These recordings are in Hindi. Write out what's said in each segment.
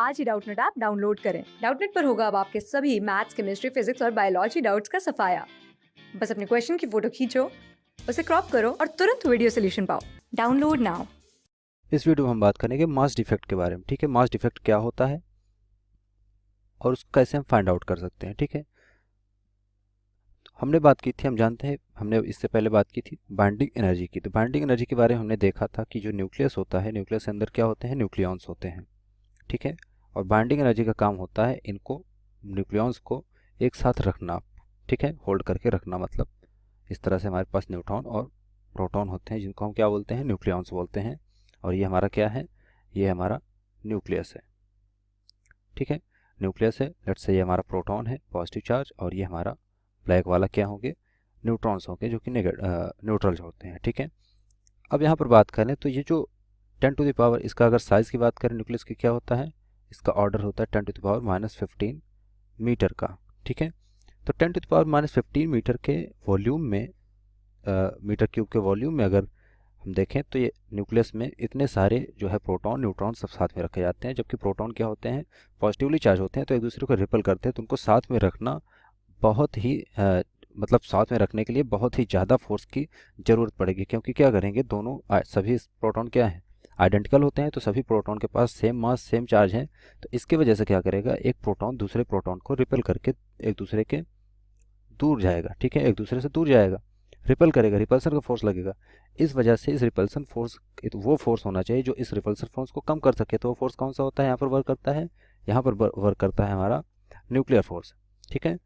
आज ही डाउटनेट ऐप डाउनलोड करें। डाउटनेट पर होगा अब आपके सभी मैथ्स, केमिस्ट्री, फिजिक्स और बायोलॉजी डाउट्स का सफाया। बस अपने क्वेश्चन की फोटो खींचो, उसे क्रॉप करो और तुरंत वीडियो सोल्यूशन पाओ। Download now. इस वीडियो में हम बात करेंगे मास डिफेक्ट के बारे में। ठीक है, मास डिफेक्ट क्या होता है और उसको कैसे हम फाइंड आउट कर सकते हैं। ठीक है, तो हमने बात की थी, हम जानते हैं, हमने इससे पहले बात की थी बाइंडिंग एनर्जी की। तो बाइंडिंग एनर्जी के बारे में हमने देखा था कि जो न्यूक्लियस होता है, न्यूक्लियस के अंदर क्या होते हैं, न्यूक्लियॉन्स होते हैं। ठीक है, और बाइंडिंग एनर्जी का काम होता है इनको, न्यूक्लियॉन्स को एक साथ रखना। ठीक है, होल्ड करके रखना, मतलब इस तरह से हमारे पास न्यूट्रॉन और प्रोटॉन होते हैं जिनको हम क्या बोलते हैं, न्यूक्लियॉन्स बोलते हैं। और ये हमारा क्या है, ये हमारा न्यूक्लियस है। ठीक है, न्यूक्लियस है, लेट्स से ये हमारा प्रोटॉन है पॉजिटिव चार्ज, और ये हमारा ब्लैक वाला क्या होंगे, न्यूट्रॉन्स होंगे जो कि न्यूट्रल होते हैं। ठीक है, अब यहाँ पर बात करें तो ये जो 10⁻, इसका अगर साइज़ की बात करें न्यूक्लियस की, क्या होता है, इसका ऑर्डर होता है 10⁻⁻15 मीटर का। ठीक है, तो 10⁻⁻15 मीटर के वॉल्यूम में, मीटर क्यूब के वॉल्यूम में अगर हम देखें तो ये न्यूक्लियस में इतने सारे जो है प्रोटॉन न्यूट्रॉन सब साथ में रखे जाते हैं। जबकि प्रोटॉन क्या होते हैं, पॉजिटिवली चार्ज होते हैं, तो एक दूसरे को रिपल करते हैं। तो उनको साथ में रखना बहुत ही मतलब साथ में रखने के लिए बहुत ही ज़्यादा फोर्स की ज़रूरत पड़ेगी, क्योंकि क्या करेंगे, दोनों सभी प्रोटॉन क्या है, आइडेंटिकल होते हैं। तो सभी प्रोटॉन के पास सेम मास सेम चार्ज है। तो इसकी वजह से क्या करेगा, एक प्रोटॉन दूसरे प्रोटॉन को रिपेल करके एक दूसरे के दूर जाएगा। ठीक है, एक दूसरे से दूर जाएगा, रिपल करेगा, रिपल्सन का फोर्स लगेगा। इस वजह से इस रिपल्सन फोर्स, वो फोर्स होना चाहिए जो इस रिपल्सन फोर्स को कम कर सके। तो वो फोर्स कौन सा होता है, यहाँ पर वर्क करता है, यहाँ पर वर्क करता है हमारा न्यूक्लियर फोर्स। ठीक है,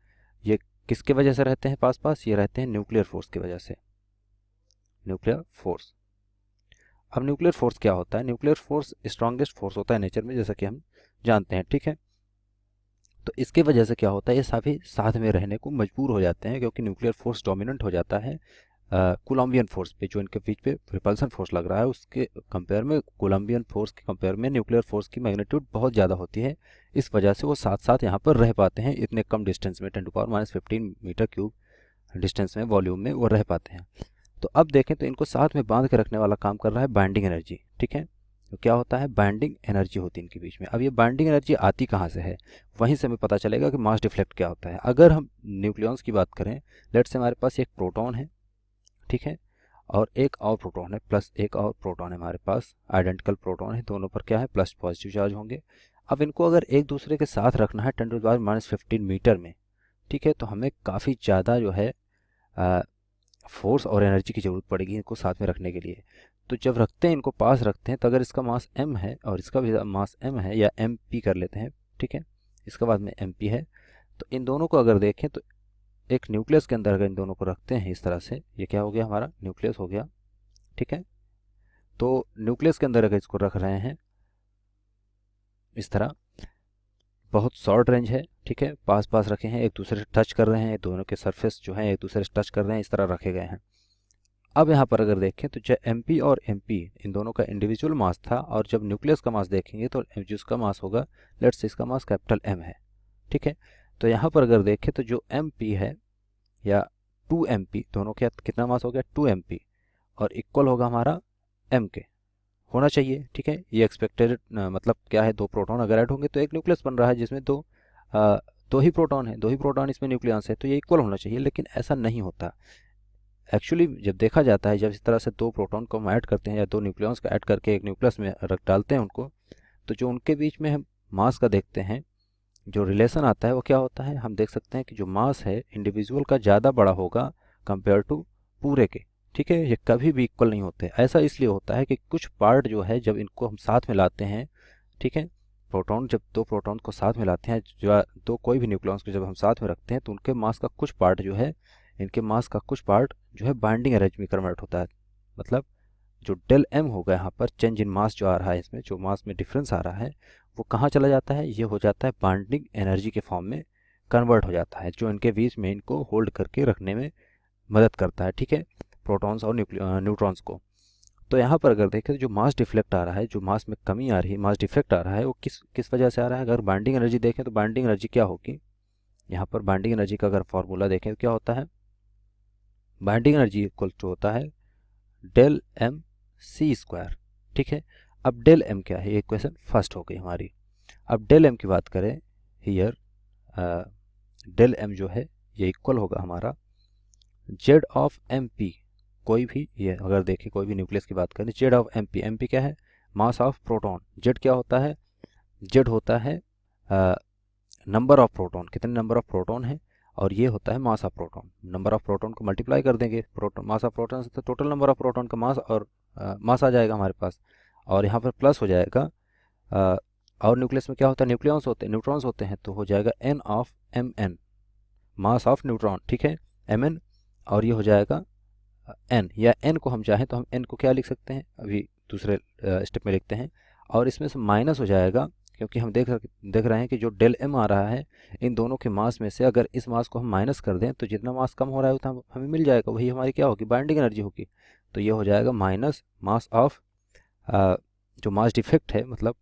ये किसके वजह से रहते हैं पास पास, ये रहते हैं न्यूक्लियर फोर्स की वजह से, न्यूक्लियर फोर्स। अब न्यूक्लियर फोर्स क्या होता है, न्यूक्लियर फोर्स स्ट्रॉन्गेस्ट फोर्स होता है नेचर में, जैसा कि हम जानते हैं। ठीक है, तो इसके वजह से क्या होता है, ये सभी साथ में रहने को मजबूर हो जाते हैं, क्योंकि न्यूक्लियर फोर्स डोमिनेंट हो जाता है कोलम्बियन फोर्स पे, जो इनके बीच पे रिपल्सन फोर्स लग रहा है उसके कंपेयर में, कोलम्बियन फोर्स के कंपेयर में न्यूक्लियर फोर्स की मैग्नीट्यूड बहुत ज़्यादा होती है। इस वजह से वो साथ साथ यहाँ पर रह पाते हैं इतने कम डिस्टेंस में, 10⁻⁻15 मीटर क्यूब डिस्टेंस में, वॉल्यूम में वो रह पाते हैं। तो अब देखें तो इनको साथ में बांध के रखने वाला काम कर रहा है बाइंडिंग एनर्जी। ठीक है, तो क्या होता है, बाइंडिंग एनर्जी होती है इनके बीच में। अब ये बाइंडिंग एनर्जी आती कहाँ से है, वहीं से हमें पता चलेगा कि मास डिफ्लेक्ट क्या होता है। अगर हम न्यूक्लियॉन्स की बात करें, लेट्स से हमारे पास एक प्रोटॉन है, ठीक है, और एक और प्रोटॉन है, प्लस एक और प्रोटॉन है हमारे पास, आइडेंटिकल प्रोटॉन है, दोनों पर क्या है, प्लस पॉजिटिव चार्ज होंगे। अब इनको अगर एक दूसरे के साथ रखना है 10⁻⁻15 मीटर में, ठीक है, तो हमें काफ़ी ज़्यादा जो है फोर्स और एनर्जी की ज़रूरत पड़ेगी इनको साथ में रखने के लिए। तो जब रखते हैं, इनको पास रखते हैं, तो अगर इसका मास m है और इसका भी मास m है, या mp कर लेते हैं, ठीक है, इसका बाद में mp है, तो इन दोनों को अगर देखें तो एक न्यूक्लियस के अंदर अगर इन दोनों को रखते हैं इस तरह से, ये क्या हो गया, हमारा न्यूक्लियस हो गया। ठीक है, तो न्यूक्लियस के अंदर अगर इसको रख रहे हैं इस तरह, बहुत शॉर्ट रेंज है, ठीक है, पास पास रखे हैं, एक दूसरे से टच कर रहे हैं, दोनों के सरफेस जो है एक दूसरे से टच कर रहे हैं, इस तरह रखे गए हैं। अब यहाँ पर अगर देखें तो जो mp और mp इन दोनों का इंडिविजुअल मास था, और जब न्यूक्लियस का मास देखेंगे तो जिसका मास होगा, लेट्स से इसका मास कैपिटल M है। ठीक है, तो यहाँ पर अगर देखें तो जो mp है या 2mp, दोनों का कितना मास हो गया, 2mp, और इक्वल होगा हमारा m के, होना चाहिए। ठीक है, ये एक्सपेक्टेड मतलब क्या है, दो प्रोटॉन अगर ऐड होंगे तो एक न्यूक्लियस बन रहा है जिसमें दो ही प्रोटॉन है, दो ही प्रोटॉन इसमें न्यूक्लियस है, तो ये इक्वल होना चाहिए, लेकिन ऐसा नहीं होता। एक्चुअली जब देखा जाता है, जब इस तरह से दो प्रोटॉन को हम ऐड करते हैं या दो न्यूक्लियॉन्स का ऐड करके एक न्यूक्लियस में रख डालते हैं उनको, तो जो उनके बीच में हम मास का देखते हैं, जो रिलेशन आता है वो क्या होता है, हम देख सकते हैं कि जो मास है इंडिविजुअल का ज़्यादा बड़ा होगा कंपेयर टू पूरे के। ठीक है, ये कभी भी इक्वल नहीं होते। ऐसा इसलिए होता है कि कुछ पार्ट जो है, जब इनको हम साथ में लाते हैं, ठीक है, प्रोटॉन, जब दो प्रोटॉन को साथ में लाते हैं, जो दो कोई भी न्यूक्लियॉन्स को जब हम साथ में रखते हैं, तो उनके मास का कुछ पार्ट जो है, इनके मास का कुछ पार्ट जो है बाइंडिंग एनर्जी में कन्वर्ट होता है। मतलब जो डेल एम होगा यहाँ पर, चेंज इन मास जो आ रहा है, इसमें जो मास में डिफरेंस आ रहा है, वो कहाँ चला जाता है, ये हो जाता है बाइंडिंग एनर्जी के फॉर्म में कन्वर्ट हो जाता है, जो इनके बीच में इनको होल्ड करके रखने में मदद करता है। ठीक है, प्रोटॉन्स और न्यूट्रॉन्स को। तो यहाँ पर अगर देखें तो जो मास डिफ्लेक्ट आ रहा है, जो मास में कमी आ रही है, मास डिफेक्ट आ रहा है, वो किस किस वजह से आ रहा है। अगर बाइंडिंग एनर्जी देखें तो बाइंडिंग एनर्जी क्या होगी, यहाँ पर बाइंडिंग एनर्जी का अगर फॉर्मूला देखें तो क्या होता है, बाइंडिंग एनर्जी इक्वल टू होता है डेल एम सी स्क्वायर। ठीक है, अब डेल एम क्या है, ये इक्वेशन फर्स्ट हो गई हमारी। अब डेल एम की बात करें हियर, डेल एम जो है ये इक्वल होगा हमारा जेड ऑफ एम पी। कोई भी ये अगर देखें कोई भी न्यूक्लियस की बात करें, Z of M P, M P क्या है, मास ऑफ प्रोटॉन। जेड क्या होता है, जेड होता है नंबर ऑफ प्रोटॉन, कितने नंबर ऑफ प्रोटॉन है, और ये होता है mass of proton. Number of proton को मल्टीप्लाई कर देंगे प्रोटॉन, मास ऑफ प्रोटॉन से, तो टोटल नंबर ऑफ प्रोटॉन का मास और मास आ जाएगा हमारे पास, और यहाँ पर प्लस हो जाएगा। और न्यूक्लियस में क्या होता है, न्यूक्लियॉन्स होते हैं, न्यूट्रॉन्स होते हैं, तो हो जाएगा N of M N, mass of neutron, ठीक है, एम एन, और ये हो जाएगा एन, या एन को हम चाहें तो हम एन को क्या लिख सकते हैं, अभी दूसरे स्टेप में लिखते हैं, और इसमें से माइनस हो जाएगा, क्योंकि हम देख रहे हैं कि जो डेल एम आ रहा है इन दोनों के मास में से अगर इस मास को हम माइनस कर दें तो जितना मास कम हो रहा है उतना हमें मिल जाएगा, वही हमारी क्या होगी, बाइंडिंग एनर्जी होगी। तो ये हो जाएगा माइनस मास ऑफ जो मास डिफेक्ट है, मतलब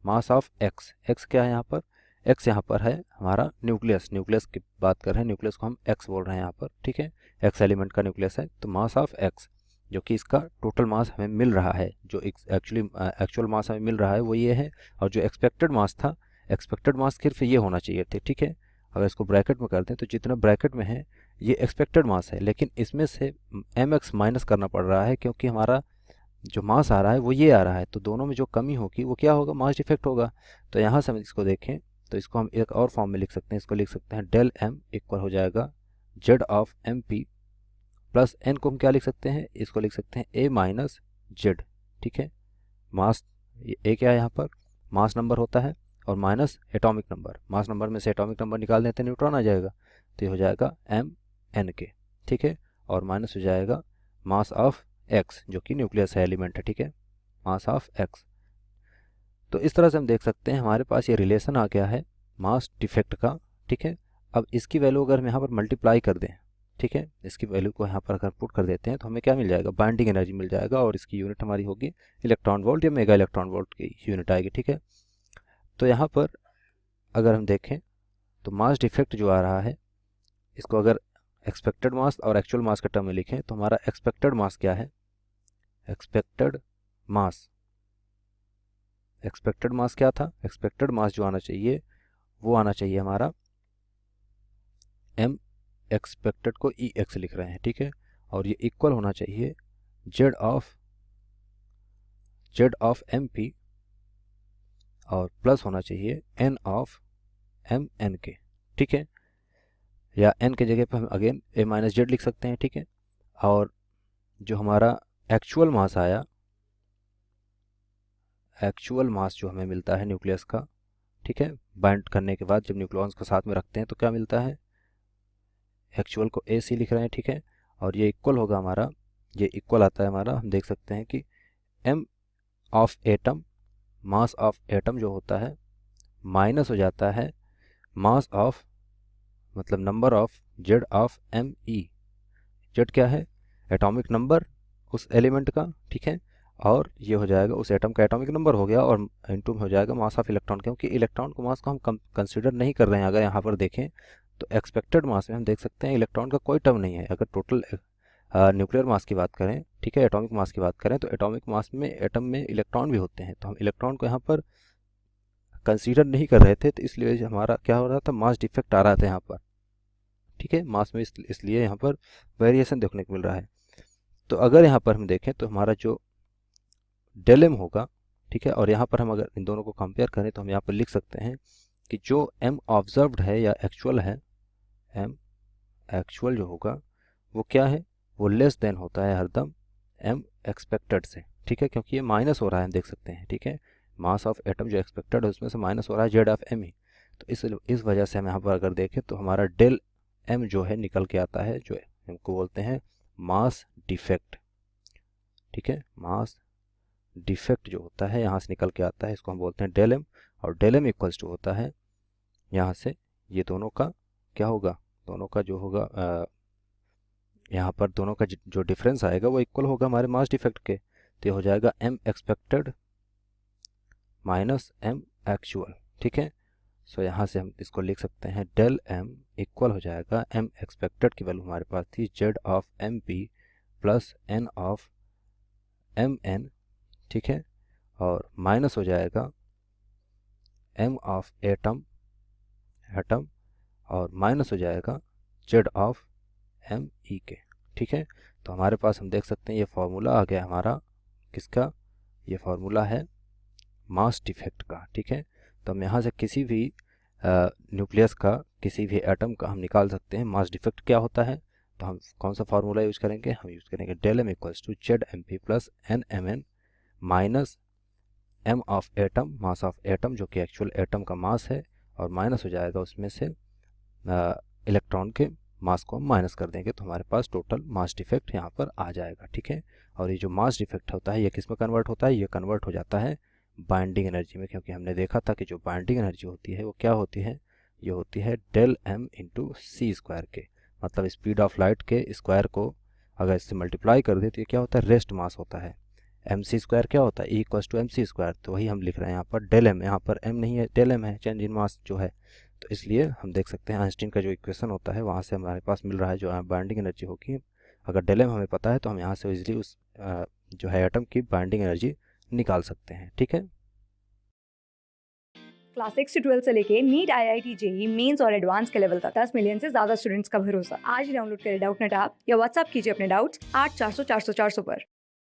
मास ऑफ एक्स। एक्स क्या है यहाँ पर, एक्स यहाँ पर है हमारा न्यूक्लियस, न्यूक्लियस की बात कर रहे हैं, न्यूक्लियस को हम एक्स बोल रहे हैं यहाँ पर, ठीक है, एक्स एलिमेंट का न्यूक्लियस है, तो मास ऑफ एक्स, जो कि इसका टोटल मास हमें मिल रहा है, जो एक्चुअल मास हमें मिल रहा है वो ये है, और जो एक्सपेक्टेड मास था, एक्सपेक्टेड मास सिर्फ ये होना चाहिए थे, ठीक है। अगर इसको ब्रैकेट में कर दें तो जितना ब्रैकेट में है ये एक्सपेक्टेड मास है, लेकिन इसमें से एम एक्स माइनस करना पड़ रहा है, क्योंकि हमारा जो मास आ रहा है वो ये आ रहा है, तो दोनों में जो कमी होगी वो क्या होगा, मास डिफेक्ट होगा। तो यहाँ से हम इसको देखें तो इसको हम एक और फॉर्म में लिख सकते हैं, इसको लिख सकते हैं डेल एम इक्वल हो जाएगा Z of M P, plus N को हम क्या लिख सकते हैं, इसको लिख सकते हैं ए माइनस जेड, ठीक है। मास ए क्या है यहाँ पर, मास नंबर होता है, और minus atomic number, mass number में से एटॉमिक नंबर निकाल देते हैं, न्यूट्रॉन आ जाएगा, तो ये हो जाएगा एम एन के, ठीक है, और माइनस हो जाएगा मास ऑफ एक्स, जो कि न्यूक्लियस है, एलिमेंट है, ठीक है, मास ऑफ एक्स। तो इस तरह से हम देख सकते हैं हमारे पास ये रिलेशन आ गया है मास डिफेक्ट का, ठीक है। अब इसकी वैल्यू अगर हम यहाँ पर मल्टीप्लाई कर दें, ठीक है, इसकी वैल्यू को यहाँ पर अगर पुट कर देते हैं तो हमें क्या मिल जाएगा, बाइंडिंग एनर्जी मिल जाएगा, और इसकी यूनिट हमारी होगी इलेक्ट्रॉन वोल्ट या मेगा इलेक्ट्रॉन वोल्ट की यूनिट आएगी, ठीक है। तो यहाँ पर अगर हम देखें तो मास डिफेक्ट जो आ रहा है, इसको अगर एक्सपेक्टेड मास और एक्चुअल मास के टर्म में लिखें तो हमारा एक्सपेक्टेड मास क्या है, एक्सपेक्टेड मास, एक्सपेक्टेड मास क्या था, एक्सपेक्टेड मास जो आना चाहिए वो आना चाहिए हमारा एम एक्सपेक्टेड को ई एक्स लिख रहे हैं, ठीक है, और ये इक्वल होना चाहिए जेड ऑफ एम पी, और प्लस होना चाहिए एन ऑफ एम एन के, ठीक है, या एन के जगह पर हम अगेन ए माइनस जेड लिख सकते हैं, ठीक है। और जो हमारा एक्चुअल मास आया, एक्चुअल मास जो हमें मिलता है न्यूक्लियस का, ठीक है, बाइंड करने के बाद जब न्यूक्लियॉन्स को साथ में रखते हैं तो क्या मिलता है, एक्चुअल को ए सी लिख रहे हैं, ठीक है, और ये इक्वल होगा हमारा, ये इक्वल आता है हमारा, हम देख सकते हैं कि M of atom, mass of atom जो होता है माइनस हो जाता है मास ऑफ, मतलब number of Z of M E. Z क्या है, एटॉमिक नंबर उस एलिमेंट का, ठीक है, और ये हो जाएगा उस एटम का एटॉमिक नंबर हो गया, और इनटू में हो जाएगा मास ऑफ इलेक्ट्रॉन, क्योंकि इलेक्ट्रॉन को मास को हम कंसिडर नहीं कर रहे हैं। अगर यहाँ पर देखें तो एक्सपेक्टेड मास में हम देख सकते हैं इलेक्ट्रॉन का कोई टर्म नहीं है। अगर टोटल न्यूक्लियर मास की बात करें, ठीक है, एटॉमिक मास की बात करें, तो एटॉमिक मास में एटम में इलेक्ट्रॉन भी होते हैं, तो हम इलेक्ट्रॉन को यहाँ पर कंसीडर नहीं कर रहे थे, तो इसलिए हमारा क्या हो रहा था, मास डिफेक्ट आ रहा था यहाँ पर, ठीक है, मास में इसलिए यहाँ पर वेरिएशन देखने को मिल रहा है। तो अगर यहाँ पर हम देखें तो हमारा जो डेल एम होगा, ठीक है, और यहाँ पर हम अगर इन दोनों को कंपेयर करें तो हम यहाँ पर लिख सकते हैं कि जो एम ऑब्जर्व्ड है या एक्चुअल है, एम एक्चुअल जो होगा वो क्या है, वो लेस देन होता है हरदम एम एक्सपेक्टेड से, ठीक है, क्योंकि ये माइनस हो रहा है, हम देख सकते हैं, ठीक है, मास ऑफ एटम जो एक्सपेक्टेड है उसमें से माइनस हो रहा है जेड ऑफ एम ही। तो इस वजह से हम यहाँ पर अगर देखें तो हमारा डेल एम जो है निकल के आता है, जो हमको बोलते हैं मास डिफेक्ट, ठीक है, मास डिफेक्ट जो होता है यहाँ से निकल के आता है, इसको हम बोलते हैं डेल एम, और डेल एम इक्वल्स टू होता है यहाँ से ये दोनों का क्या होगा, दोनों का जो होगा यहाँ पर दोनों का जो डिफरेंस आएगा वो इक्वल होगा हमारे मास डिफेक्ट के, तो ये हो जाएगा M expected minus M actual, ठीक है। सो यहाँ से हम इसको लिख सकते हैं डेल एम इक्वल हो जाएगा एम एक्सपेक्टेड की वैल्यू हमारे पास थी Z of M P plus N of M N, ठीक है, और माइनस हो जाएगा m ऑफ एटम और माइनस हो जाएगा z ऑफ m e के। ठीक है, तो हमारे पास हम देख सकते हैं ये फार्मूला आ गया हमारा किसका, ये फार्मूला है मास डिफेक्ट का। ठीक है, तो हम यहाँ से किसी भी न्यूक्लियस का, किसी भी एटम का हम निकाल सकते हैं मास डिफेक्ट क्या होता है। तो हम कौन सा फार्मूला यूज़ करेंगे, हम यूज़ करेंगे del M equals to Z M P plus N M N minus M of atom, mass of atom जो कि एक्चुअल एटम का मास है, और माइनस हो जाएगा उसमें से इलेक्ट्रॉन के मास को हम माइनस कर देंगे, तो हमारे पास टोटल मास डिफेक्ट यहाँ पर आ जाएगा। ठीक है, और ये जो मास डिफेक्ट होता है ये किस में कन्वर्ट होता है, ये कन्वर्ट हो जाता है बाइंडिंग एनर्जी में, क्योंकि हमने देखा था कि जो बाइंडिंग एनर्जी होती है वो क्या होती है, ये होती है डेल एम इंटू सी स्क्वायर के, मतलब स्पीड ऑफ लाइट के स्क्वायर को अगर इससे मल्टीप्लाई कर दे तो ये क्या होता है, रेस्ट मास होता है। एम सी स्क्वायर क्या होता है, E equals to M C square, तो वही हम लिख रहे हैं यहाँ पर डेल एम, यहाँ पर एम नहीं है, डेल एम है, चेंज इन मास जो है। तो इसलिए हम देख सकते हैं आइंस्टीन का जो इक्वेशन होता है वहाँ से हमारे पास मिल रहा है जो बाइंडिंग एनर्जी होगी, अगर डेल एम हमें पता है तो हम यहाँ से इजीली उस जो है एटम की बाइंडिंग एनर्जी निकाल सकते हैं। ठीक है, क्लास 6 से 12 से लेके नीट, IIT, जेई मेंस और एडवांस के लेवल तक 10 मिलियन से ज्यादा स्टूडेंट्स का भरोसा। आज ही डाउनलोड करें डाउटनेट ऐप या व्हाट्सएप कीजिए अपने डाउट्स 8400 400 400 पर।